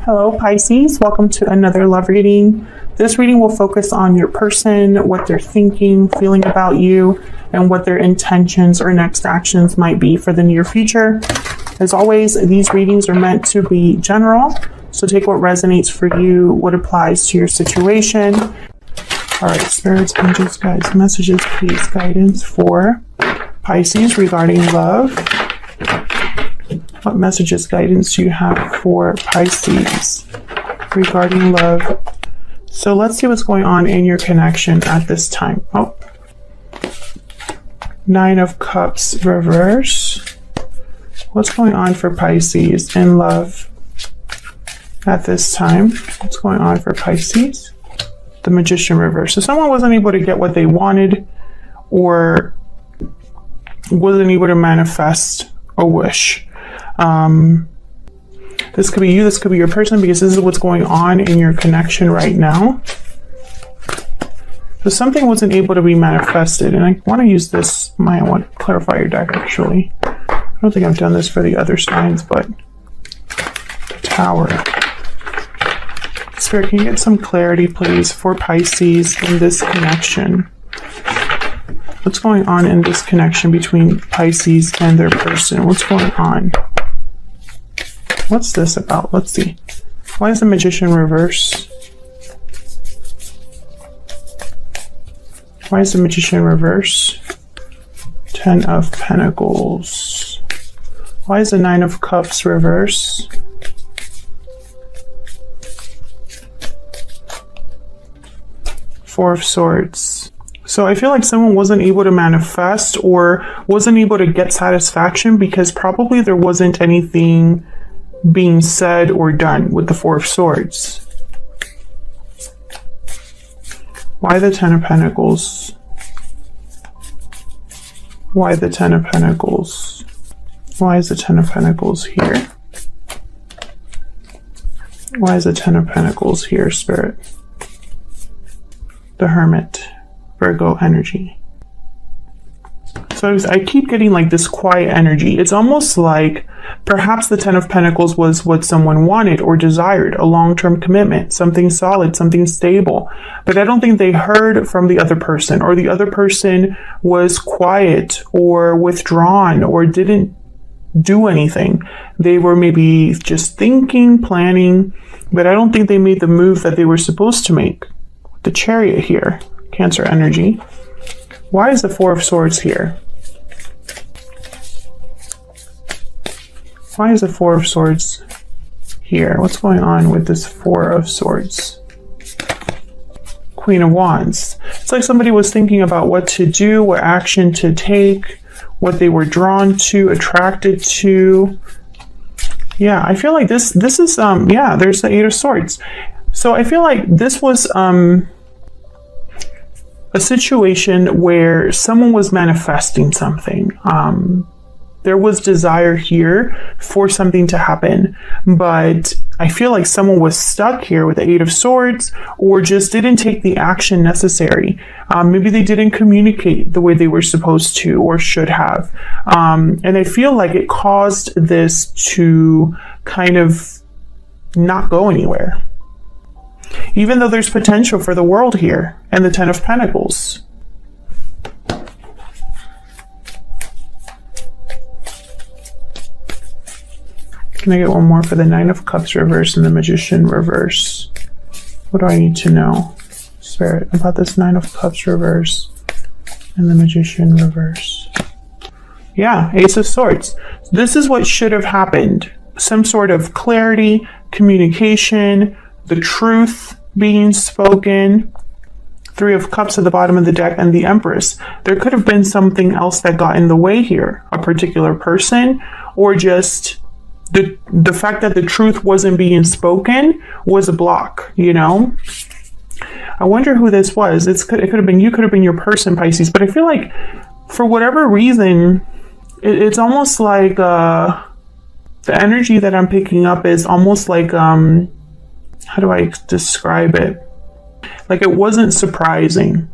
Hello Pisces, welcome to another love reading. This reading will focus on your person, what they're thinking, feeling about you, and what their intentions or next actions might be for the near future. As always, these readings are meant to be general, so take what resonates for you, what applies to your situation. All right, spirits, angels, guides, messages, please, guidance for Pisces regarding love. What messages, guidance do you have for Pisces regarding love? So let's see what's going on in your connection at this time. Oh, Nine of Cups reverse. What's going on for Pisces in love at this time? What's going on for Pisces? The Magician reverse. So someone wasn't able to get what they wanted or wasn't able to manifest a wish. This could be you, this could be your person, because this is what's going on in your connection right now. So something wasn't able to be manifested, and I want to use this, I want to clarify your deck actually. I don't think I've done this for the other signs, but the Tower. Spirit, can you get some clarity please for Pisces in this connection? What's going on in this connection between Pisces and their person? What's going on? What's this about? Let's see. Why is the Magician reverse? Why is the Magician reverse? Ten of Pentacles. Why is the Nine of Cups reverse? Four of Swords. So I feel like someone wasn't able to manifest or wasn't able to get satisfaction because probably there wasn't anything being said or done with the Four of Swords. Why the Ten of Pentacles? Why the Ten of Pentacles? Why is the Ten of Pentacles here? Why is the Ten of Pentacles here, Spirit? The Hermit. Virgo energy. So I keep getting like this quiet energy. It's almost like perhaps the Ten of Pentacles was what someone wanted or desired, a long-term commitment, something solid, something stable. But I don't think they heard from the other person, or the other person was quiet or withdrawn or didn't do anything. They were maybe just thinking, planning, but I don't think they made the move that they were supposed to make. The Chariot here. Cancer energy. Why is the Four of Swords here? Why is the Four of Swords here? What's going on with this Four of Swords? Queen of Wands. It's like somebody was thinking about what to do, what action to take, what they were drawn to, attracted to. Yeah, I feel like this is yeah, there's the Eight of Swords. So I feel like this was a situation where someone was manifesting something. There was desire here for something to happen, but I feel like someone was stuck here with the Eight of Swords or just didn't take the action necessary. Maybe they didn't communicate the way they were supposed to or should have. And I feel like it caused this to kind of not go anywhere. Even though there's potential for the world here and the Ten of Pentacles. Can I get one more for the Nine of Cups reverse and the Magician reverse? What do I need to know, Spirit, about this Nine of Cups reverse and the Magician reverse? Yeah, Ace of Swords. This is what should have happened. Some sort of clarity, communication, the truth being spoken. Three of Cups at the bottom of the deck and the Empress. There could have been something else that got in the way here. A particular person, or just the fact that the truth wasn't being spoken was a block, you know? I wonder who this was. It could have been you, could have been your person, Pisces. But I feel like for whatever reason, it's almost like the energy that I'm picking up is almost like how do I describe it? Like it wasn't surprising.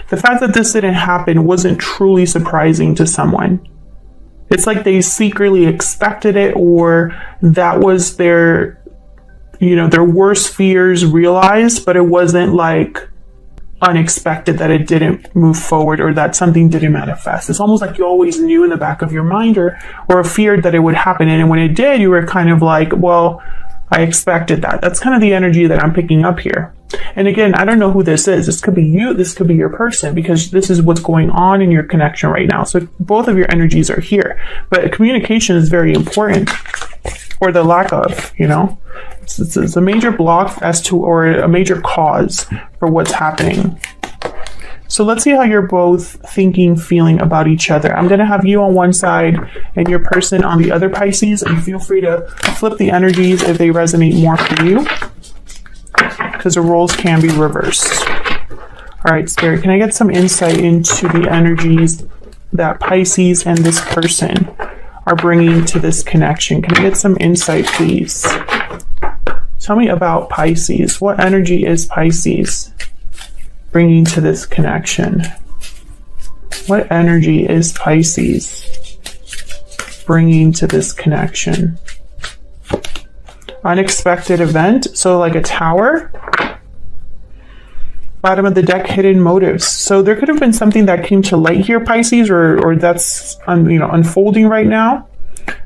The fact that this didn't happen wasn't truly surprising to someone. It's like they secretly expected it, or that was their you know, their worst fears realized, but it wasn't like unexpected that it didn't move forward or that something didn't manifest. It's almost like you always knew in the back of your mind or feared that it would happen. And when it did, you were kind of like, well, I expected that. That's kind of the energy that I'm picking up here. And again, I don't know who this is. This could be you. This could be your person, because this is what's going on in your connection right now. So both of your energies are here, but communication is very important, or the lack of, you know, it's a major block as to, or a major cause for what's happening. So let's see how you're both thinking, feeling about each other. I'm going to have you on one side and your person on the other, Pisces, and feel free to flip the energies if they resonate more for you, because the roles can be reversed. All right, Spirit, can I get some insight into the energies that Pisces and this person are bringing to this connection? Can I get some insight, please? Tell me about Pisces. What energy is Pisces bringing to this connection? What energy is Pisces bringing to this connection? Unexpected event, so like a tower. Bottom of the deck, hidden motives. So there could have been something that came to light here, Pisces, or that's you know, unfolding right now.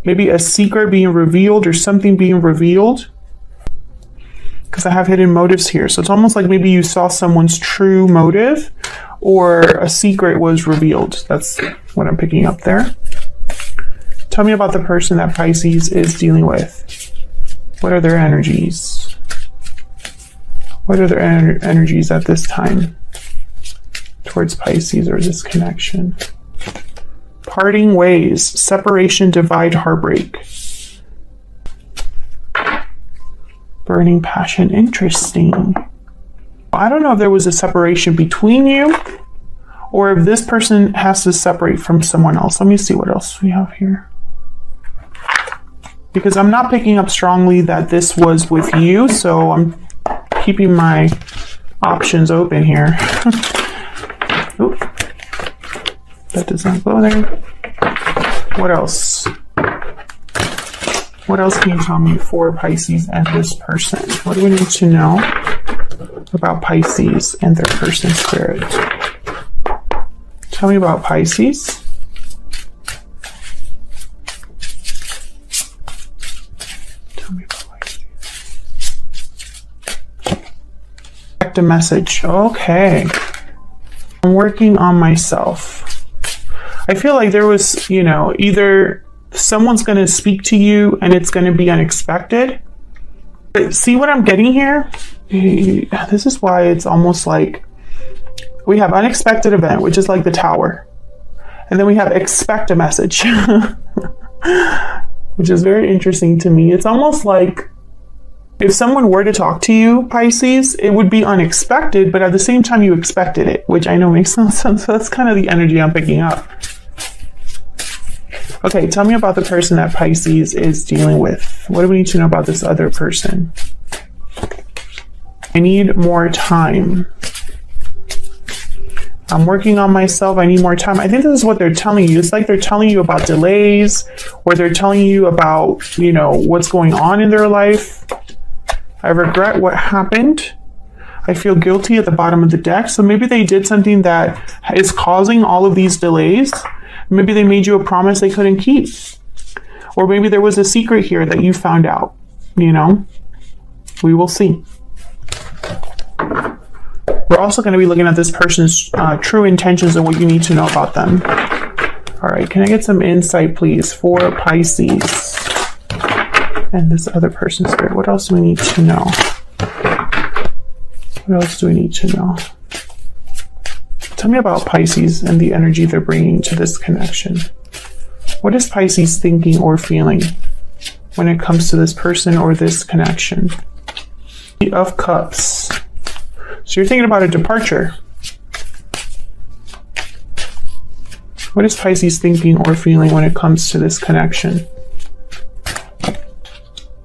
Maybe a secret being revealed or something being revealed. Because I have hidden motives here. So it's almost like maybe you saw someone's true motive or a secret was revealed. That's what I'm picking up there. Tell me about the person that Pisces is dealing with. What are their energies? What are their energies at this time towards Pisces or this connection? Parting ways, separation, divide, heartbreak. Burning passion, interesting. I don't know if there was a separation between you or if this person has to separate from someone else. Let me see what else we have here. Because I'm not picking up strongly that this was with you, so I'm keeping my options open here. Oop. That does not go there. What else? What else can you tell me for Pisces and this person? What do we need to know about Pisces and their person, Spirit? Tell me about Pisces. Tell me about Pisces. Direct a message. Okay. I'm working on myself. I feel like there was, you know, either someone's going to speak to you and it's going to be unexpected. But see what I'm getting here? This is why it's almost like we have unexpected event, which is like the tower. And then we have expect a message, which is very interesting to me. It's almost like if someone were to talk to you, Pisces, it would be unexpected, but at the same time you expected it, which I know makes no sense. So that's kind of the energy I'm picking up. Okay, tell me about the person that Pisces is dealing with. What do we need to know about this other person? I need more time. I'm working on myself. I need more time. I think this is what they're telling you. It's like they're telling you about delays, or they're telling you about, you know, what's going on in their life. I regret what happened. I feel guilty at the bottom of the deck. So maybe they did something that is causing all of these delays. Maybe they made you a promise they couldn't keep. Or maybe there was a secret here that you found out, you know? We will see. We're also going to be looking at this person's true intentions and what you need to know about them. All right, can I get some insight, please, for Pisces and this other person's Spirit? What else do we need to know? What else do we need to know? Tell me about Pisces and the energy they're bringing to this connection. What is Pisces thinking or feeling when it comes to this person or this connection? Eight of Cups. So you're thinking about a departure. What is Pisces thinking or feeling when it comes to this connection?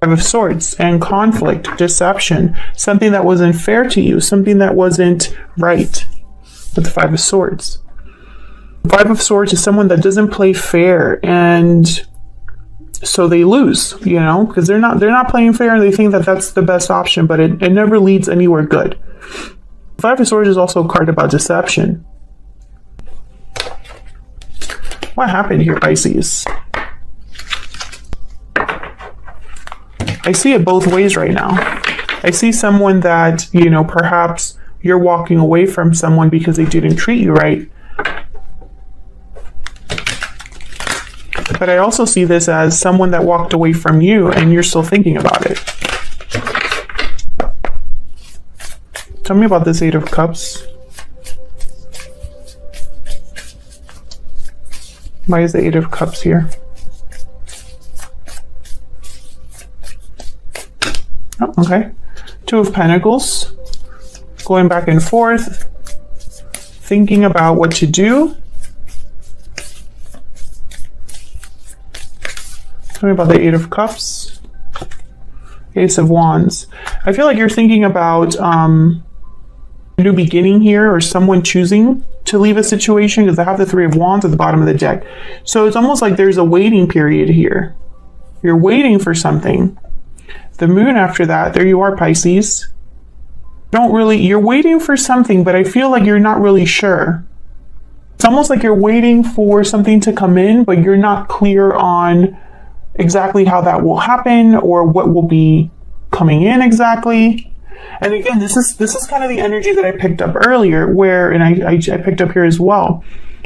Five of Swords and conflict, deception, something that wasn't fair to you, something that wasn't right. With the Five of Swords. The Five of Swords is someone that doesn't play fair, and So they lose, you know, because they're not playing fair, and they think that that's the best option, but it never leads anywhere good. Five of Swords is also a card about deception. What happened here, Pisces? I see it both ways right now. I see someone that, you know, perhaps you're walking away from someone because they didn't treat you right. But I also see this as someone that walked away from you and you're still thinking about it. Tell me about this Eight of Cups. Why is the Eight of Cups here? Oh, okay. Two of Pentacles. Going back and forth. Thinking about what to do. Tell me about the Eight of Cups. Ace of Wands. I feel like you're thinking about a new beginning here, or someone choosing to leave a situation, because I have the Three of Wands at the bottom of the deck. So it's almost like there's a waiting period here. You're waiting for something. The Moon after that, there you are, Pisces. You're waiting for something, but I feel like you're not really sure. It's almost like you're waiting for something to come in, but you're not clear on exactly how that will happen or what will be coming in exactly. And again, this is kind of the energy that I picked up earlier, where, and I picked up here as well.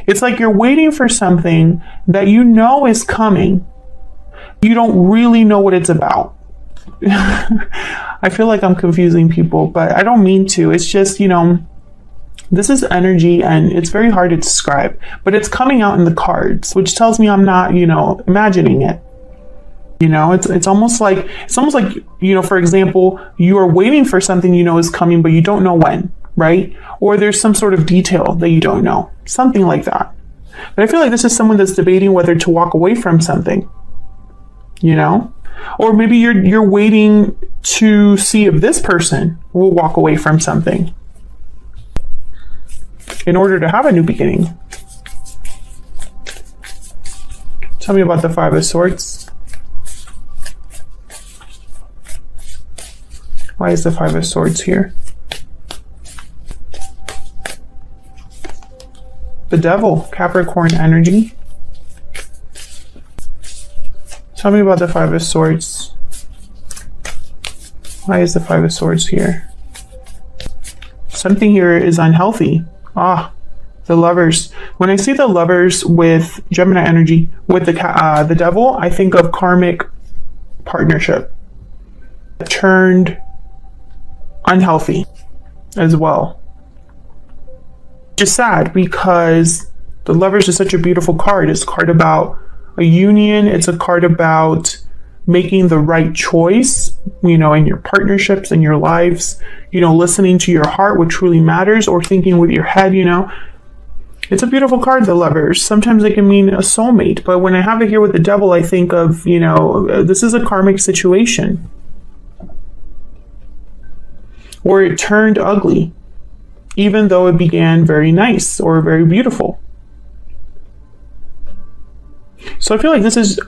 It's like you're waiting for something that you know is coming. You don't really know what it's about. I feel like I'm confusing people, but I don't mean to. It's just, you know, this is energy and it's very hard to describe, but it's coming out in the cards, which tells me I'm not, you know, imagining it. You know, it's almost like, you know, for example, you are waiting for something you know is coming, but you don't know when, right? Or there's some sort of detail that you don't know, something like that. But I feel like this is someone that's debating whether to walk away from something, you know? Or maybe you're waiting to see if this person will walk away from something in order to have a new beginning. Tell me about the Five of Swords. Why is the Five of Swords here? The Devil, Capricorn energy. Tell me about the Five of Swords. Why is the Five of Swords here? Something here is unhealthy. The Lovers. When I see the Lovers with Gemini energy, with the Devil, I think of karmic partnership. Turned unhealthy as well. Just sad, because the Lovers is such a beautiful card. It's a card about a union. It's a card about making the right choice, you know, in your partnerships, in your lives, you know, listening to your heart, what truly matters, or thinking with your head, you know. It's a beautiful card, the Lovers. Sometimes it can mean a soulmate, but when I have it here with the Devil, I think of, you know, this is a karmic situation. Or it turned ugly, even though it began very nice or very beautiful. So I feel like this is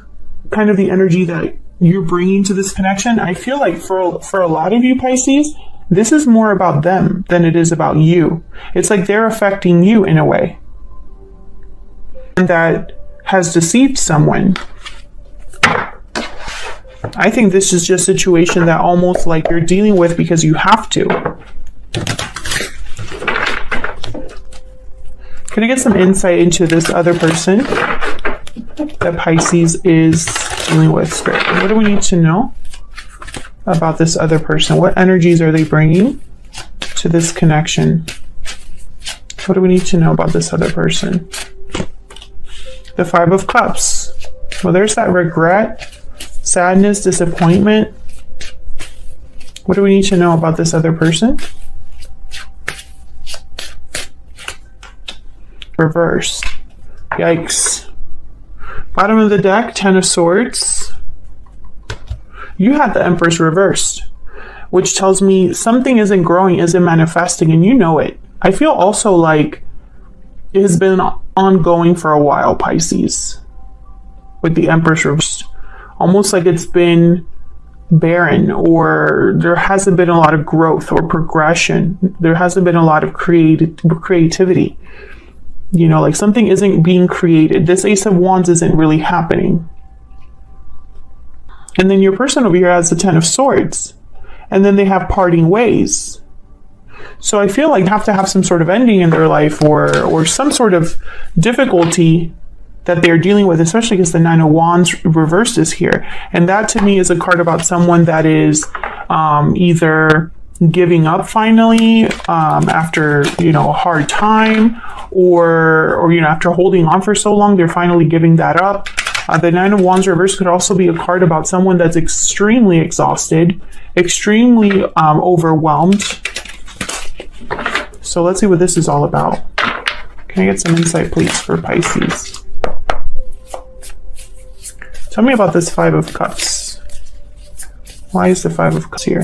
kind of the energy that you're bringing to this connection. I feel like for a lot of you, Pisces, this is more about them than it is about you. It's like they're affecting you in a way that has deceived someone. I think this is just a situation that almost like you're dealing with because you have to. Can I get some insight into this other person that Pisces is dealing with, Spirit? What do we need to know about this other person? What energies are they bringing to this connection? What do we need to know about this other person? The Five of Cups. Well, there's that regret, sadness, disappointment. What do we need to know about this other person? Reverse. Yikes. Bottom of the deck, Ten of Swords. You had the Empress reversed, which tells me something isn't growing, isn't manifesting, and you know it. I feel also like it has been ongoing for a while, Pisces, with the Empress reversed. almost like it's been barren, or there hasn't been a lot of growth or progression. There hasn't been a lot of creativity. You know, like something isn't being created. This Ace of Wands isn't really happening. And then your person over here has the Ten of Swords. And then they have parting ways. So I feel like they have to have some sort of ending in their life, or some sort of difficulty that they're dealing with, especially because the Nine of Wands reversed is here. And that to me is a card about someone that is either giving up finally after, you know, a hard time, or you know, after holding on for so long, they're finally giving that up. The Nine of Wands reverse could also be a card about someone that's extremely exhausted, extremely overwhelmed. So let's see what this is all about. Can I get some insight, please, for Pisces? Tell me about this Five of Cups. Why is the Five of Cups here?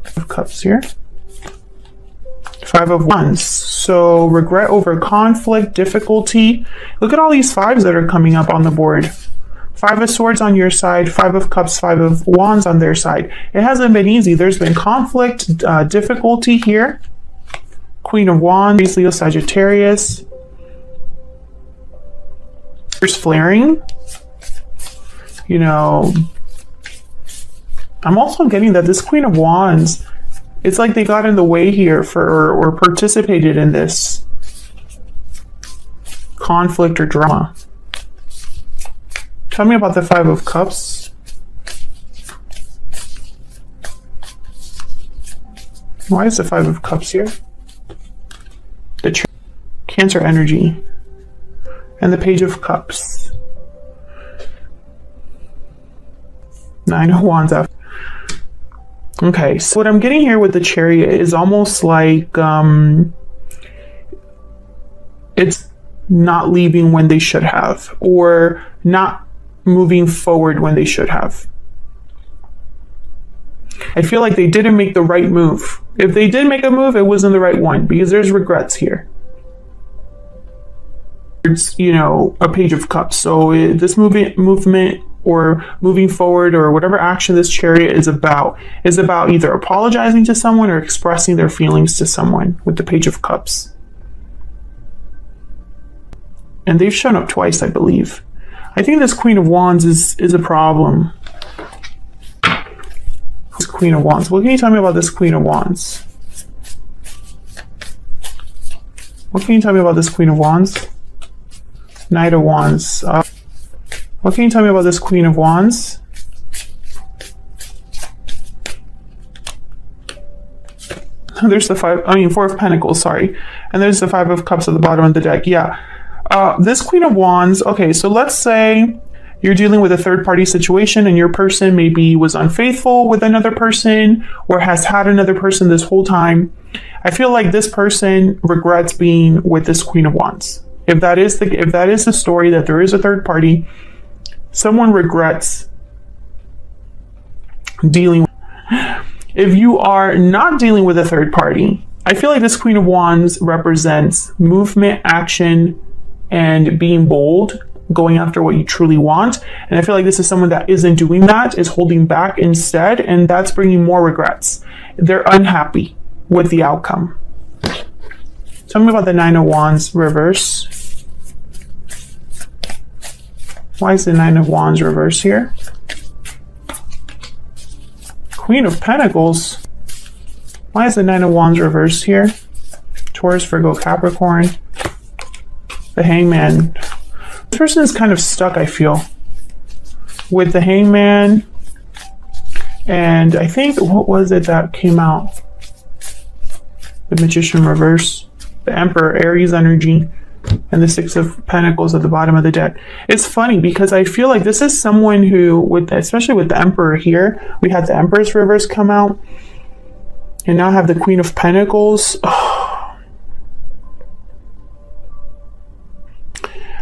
Five of Cups here. Five of Wands. So regret over conflict, difficulty. Look at all these fives that are coming up on the board. Five of Swords on your side, Five of Cups, Five of Wands on their side. It hasn't been easy. There's been conflict, difficulty here. Queen of Wands, Leo, Sagittarius. There's flaring. You know, I'm also getting that this Queen of Wands, it's like they got in the way here or participated in this conflict or drama. Tell me about the Five of Cups. Why is the Five of Cups here? The Cancer energy. And the Page of Cups. Nine of Wands after. Okay, so what I'm getting here with the Chariot is almost like it's not leaving when they should have, or not moving forward when they should have. I feel like they didn't make the right move. If they did make a move, it wasn't the right one, because there's regrets here. It's, you know, a Page of Cups. So this movement or moving forward, or whatever action this Chariot is about either apologizing to someone or expressing their feelings to someone with the Page of Cups. And they've shown up twice, I believe. I think this Queen of Wands is a problem. This Queen of Wands. What can you tell me about this Queen of Wands? What can you tell me about this Queen of Wands? Knight of Wands. What can you tell me about this Queen of Wands? There's the Four of Pentacles, sorry. And there's the Five of Cups at the bottom of the deck. Yeah. This Queen of Wands, okay, so let's say you're dealing with a third-party situation and your person maybe was unfaithful with another person or has had another person this whole time. I feel like this person regrets being with this Queen of Wands. If that is the story, that there is a third party, someone regrets dealing with. If you are not dealing with a third party, I feel like this Queen of Wands represents movement, action, and being bold, going after what you truly want. And I feel like this is someone that isn't doing that, is holding back instead, and that's bringing more regrets. They're unhappy with the outcome. Tell me about the Nine of Wands reverse. Why is the Nine of Wands reverse here? Queen of Pentacles. Why is the Nine of Wands reverse here? Taurus, Virgo, Capricorn. The Hangman. This person is kind of stuck, I feel, with the Hangman. And I think, what was it that came out? The Magician reverse. The Emperor, Aries energy. And the Six of Pentacles at the bottom of the deck. It's funny because I feel like this is someone who, especially with the Emperor here, we had the Empress reverse come out. And now I have the Queen of Pentacles.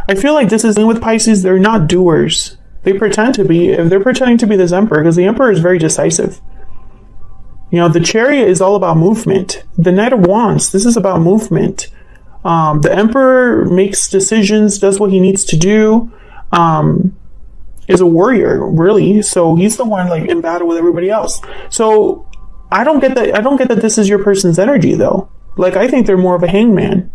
I feel like this is with Pisces, they're not doers. They pretend to be. If they're pretending to be this Emperor, because the Emperor is very decisive. You know, the Chariot is all about movement. The Knight of Wands, this is about movement. The Emperor makes decisions, does what he needs to do. is a warrior, really. So he's the one like in battle with everybody else. So I don't get that this is your person's energy though. Like, I think they're more of a hangman.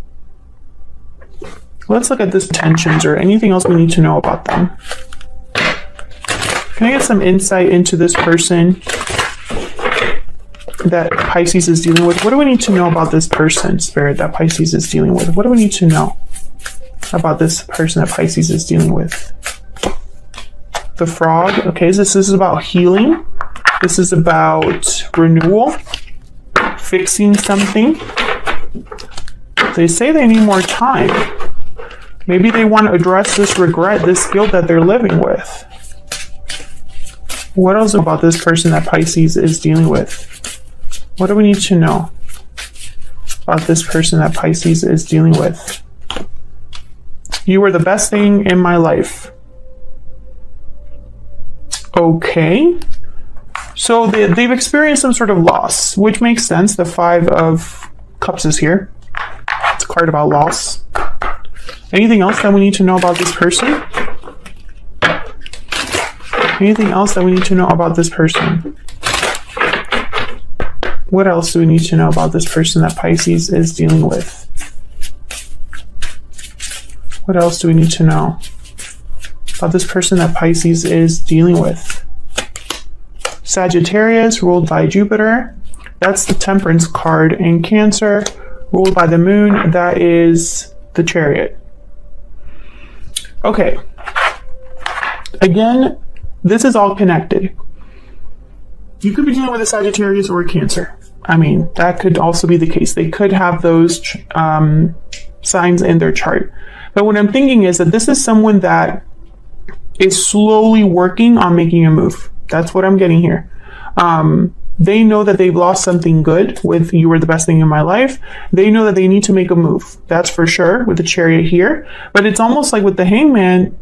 Let's look at this tensions or anything else we need to know about them. Can I get some insight into this person that Pisces is dealing with? What do we need to know about this person, Spirit, that Pisces is dealing with? What do we need to know about this person that Pisces is dealing with? The Frog. Okay, this is about healing. This is about renewal, fixing something. They say they need more time. Maybe they want to address this regret, this guilt that they're living with. What else about this person that Pisces is dealing with? What do we need to know about this person that Pisces is dealing with? You were the best thing in my life. Okay. So they've experienced some sort of loss, which makes sense. The Five of Cups is here. It's a card about loss. Anything else that we need to know about this person? Anything else that we need to know about this person? What else do we need to know about this person that Pisces is dealing with? What else do we need to know about this person that Pisces is dealing with? Sagittarius, ruled by Jupiter. That's the Temperance card. And Cancer, ruled by the Moon. That is the Chariot. Okay. Again, this is all connected. You could be dealing with a Sagittarius or a Cancer. I mean, that could also be the case. They could have those signs in their chart. But what I'm thinking is that this is someone that is slowly working on making a move. That's what I'm getting here. They know that they've lost something good with You Were the Best Thing in My Life. They know that they need to make a move. That's for sure with the Chariot here. But it's almost like with the Hangman,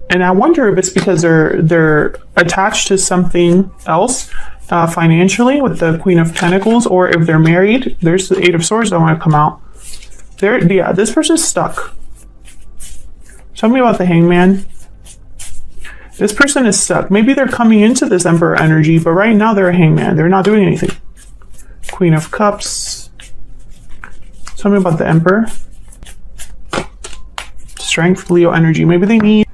and I wonder if it's because they're attached to something else financially with the Queen of Pentacles, or if they're married. There's the Eight of Swords that want to come out. Yeah, this person's stuck. Tell me about the Hangman. This person is stuck. Maybe they're coming into this Emperor energy, but right now they're a Hangman. They're not doing anything. Queen of Cups. Tell me about the Emperor. Strength, Leo energy. Maybe they need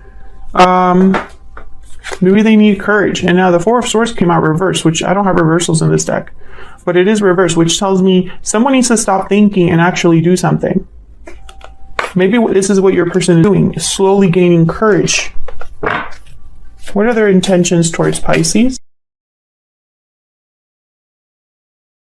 courage. And now the Four of Swords came out reversed, which I don't have reversals in this deck, but it is reversed, which tells me someone needs to stop thinking and actually do something. Maybe this is what your person is doing, slowly gaining courage. What are their intentions towards Pisces?